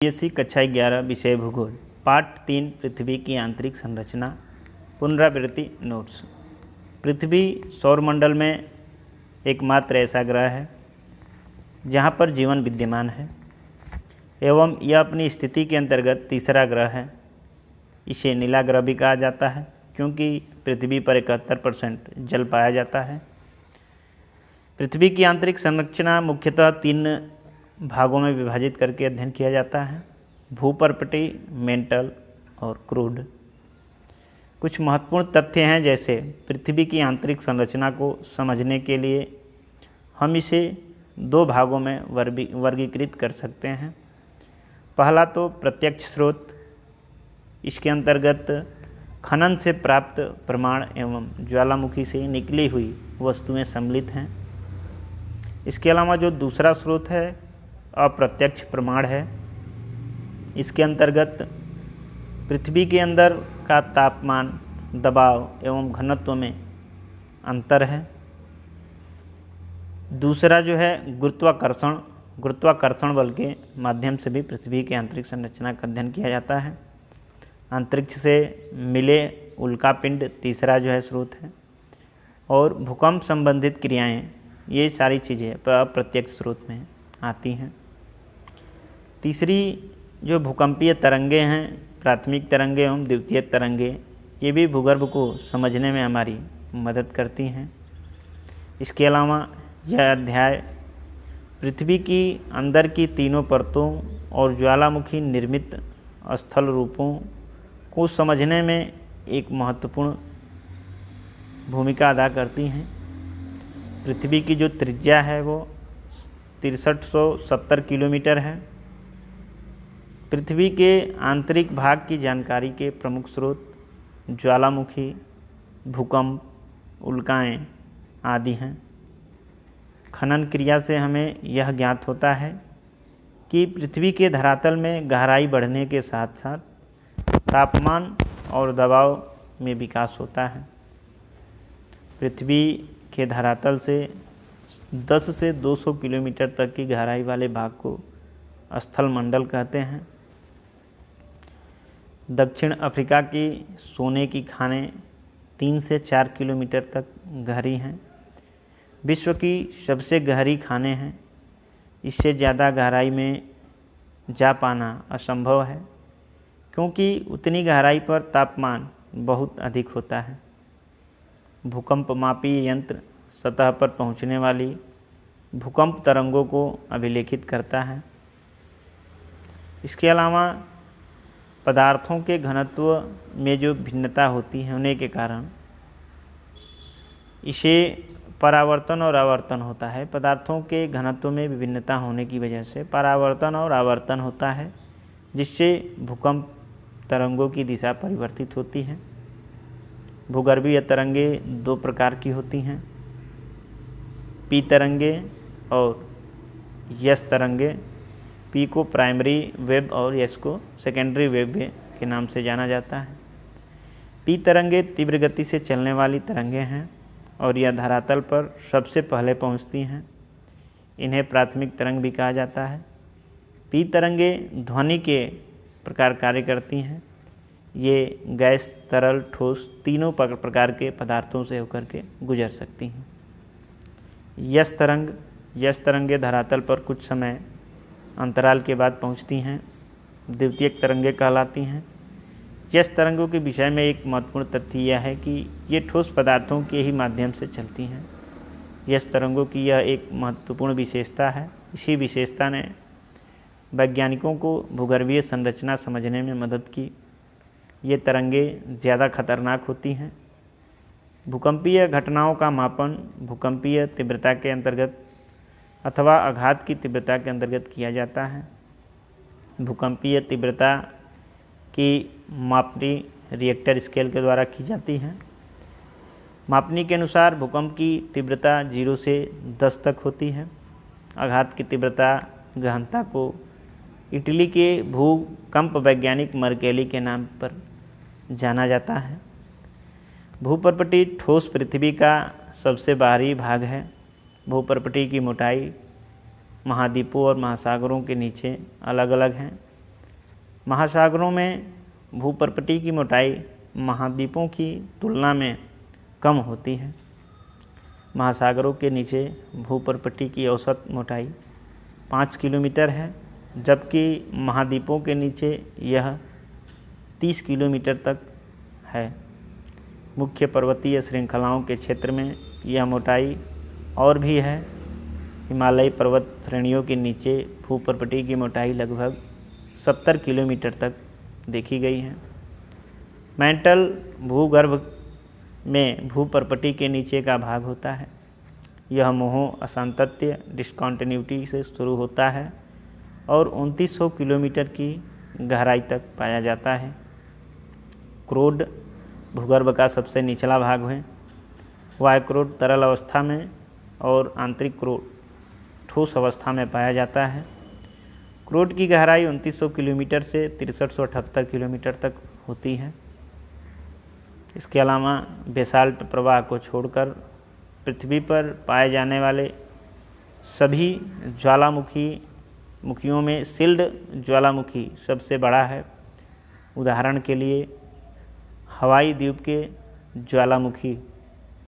BSc कक्षा 11 विषय भूगोल पाठ 3 पृथ्वी की आंतरिक संरचना पुनरावृत्ति नोट्स। पृथ्वी सौरमंडल में एकमात्र ऐसा ग्रह है जहाँ पर जीवन विद्यमान है एवं यह अपनी स्थिति के अंतर्गत तीसरा ग्रह है। इसे नीला ग्रह भी कहा जाता है क्योंकि पृथ्वी पर 71% जल पाया जाता है। पृथ्वी की आंतरिक संरचना मुख्यतः 3 भागों में विभाजित करके अध्ययन किया जाता है: भूपर्पटी, मेंटल और क्रूड। कुछ महत्वपूर्ण तथ्य हैं, जैसे पृथ्वी की आंतरिक संरचना को समझने के लिए हम इसे 2 भागों में वर्गीकृत कर सकते हैं। पहला तो प्रत्यक्ष स्रोत, इसके अंतर्गत खनन से प्राप्त प्रमाण एवं ज्वालामुखी से निकली हुई वस्तुएं सम्मिलित हैं। इसके अलावा जो दूसरा स्रोत है अप्रत्यक्ष प्रमाण है। इसके अंतर्गत पृथ्वी के अंदर का तापमान, दबाव एवं घनत्व में अंतर है। दूसरा जो है गुरुत्वाकर्षण बल के माध्यम से भी पृथ्वी की आंतरिक संरचना का अध्ययन किया जाता है। अंतरिक्ष से मिले उल्कापिंड तीसरा जो है स्रोत है, और भूकंप संबंधित क्रियाएं, ये सारी चीज़ें अप्रत्यक्ष स्रोत में आती हैं। तीसरी जो भूकंपीय तरंगे हैं, प्राथमिक तरंगे एवं द्वितीय तरंगे, ये भी भूगर्भ को समझने में हमारी मदद करती हैं। इसके अलावा यह अध्याय पृथ्वी की अंदर की तीनों परतों और ज्वालामुखी निर्मित स्थल रूपों को समझने में एक महत्वपूर्ण भूमिका अदा करती हैं। पृथ्वी की जो त्रिज्या है वो 6370 किलोमीटर है। पृथ्वी के आंतरिक भाग की जानकारी के प्रमुख स्रोत ज्वालामुखी, भूकंप, उल्काएं आदि हैं। खनन क्रिया से हमें यह ज्ञात होता है कि पृथ्वी के धरातल में गहराई बढ़ने के साथ साथ तापमान और दबाव में विकास होता है। पृथ्वी के धरातल से 10 से 200 किलोमीटर तक की गहराई वाले भाग को स्थल मंडल कहते हैं। दक्षिण अफ्रीका की सोने की खानें 3 से 4 किलोमीटर तक गहरी हैं। विश्व की सबसे गहरी खानें हैं। इससे ज़्यादा गहराई में जा पाना असंभव है क्योंकि उतनी गहराई पर तापमान बहुत अधिक होता है। भूकंप मापी यंत्र सतह पर पहुंचने वाली भूकंप तरंगों को अभिलेखित करता है। इसके अलावा पदार्थों के घनत्व में जो भिन्नता होने के कारण इसे परावर्तन और आवर्तन होता है। पदार्थों के घनत्व में विभिन्नता होने की वजह से परावर्तन और आवर्तन होता है, जिससे भूकंप तरंगों की दिशा परिवर्तित होती है। भूगर्भीय तरंगे 2 प्रकार की होती हैं: पी तरंगे और यस तरंगे। पी को प्राइमरी वेव और यस को सेकेंडरी वेव के नाम से जाना जाता है। पी तरंगे तीव्र गति से चलने वाली तरंगे हैं और यह धरातल पर सबसे पहले पहुंचती हैं। इन्हें प्राथमिक तरंग भी कहा जाता है। पी तरंगे ध्वनि के प्रकार कार्य करती हैं। ये गैस, तरल, ठोस तीनों प्रकार के पदार्थों से होकर के गुजर सकती हैं। यस तरंगे धरातल पर कुछ समय अंतराल के बाद पहुंचती हैं, द्वितीयक तरंगे कहलाती हैं। यस तरंगों के विषय में एक महत्वपूर्ण तथ्य यह है कि ये ठोस पदार्थों के ही माध्यम से चलती हैं। यस तरंगों की यह एक महत्वपूर्ण विशेषता है। इसी विशेषता ने वैज्ञानिकों को भूगर्भीय संरचना समझने में मदद की। ये तरंगे ज़्यादा खतरनाक होती हैं। भूकंपीय घटनाओं का मापन भूकंपीय तीव्रता के अंतर्गत अथवा आघात की तीव्रता के अंतर्गत किया जाता है। भूकंपीय तीव्रता की मापनी रिएक्टर स्केल के द्वारा की जाती है। मापनी के अनुसार भूकंप की तीव्रता 0 से 10 तक होती है। आघात की तीव्रता गहनता को इटली के भूकंप वैज्ञानिक मर्केली के नाम पर जाना जाता है। भूपर्पटी ठोस पृथ्वी का सबसे बाहरी भाग है। भूपर्पटी की मोटाई महाद्वीपों और महासागरों के नीचे अलग अलग हैं। महासागरों में भूपर्पटी की मोटाई महाद्वीपों की तुलना में कम होती है। महासागरों के नीचे भूपर्पटी की औसत मोटाई 5 किलोमीटर है, जबकि महाद्वीपों के नीचे यह 30 किलोमीटर तक है। मुख्य पर्वतीय श्रृंखलाओं के क्षेत्र में यह मोटाई और भी है। हिमालयी पर्वत श्रेणियों के नीचे भूपर्पटी की मोटाई लगभग 70 किलोमीटर तक देखी गई है। मैंटल भूगर्भ में भूपर्पटी के नीचे का भाग होता है। यह मोह असांतत्य डिस्कॉन्टिन्यूटी से शुरू होता है और 2900 किलोमीटर की गहराई तक पाया जाता है। क्रोड भूगर्भ का सबसे निचला भाग है। वायुक्रोड तरल अवस्था में और आंतरिक क्रोड ठोस अवस्था में पाया जाता है। क्रोड की गहराई 2900 किलोमीटर से 6378 किलोमीटर तक होती है। इसके अलावा बेसाल्ट प्रवाह को छोड़कर पृथ्वी पर पाए जाने वाले सभी ज्वालामुखियों में शिल्ड ज्वालामुखी सबसे बड़ा है। उदाहरण के लिए हवाई द्वीप के ज्वालामुखी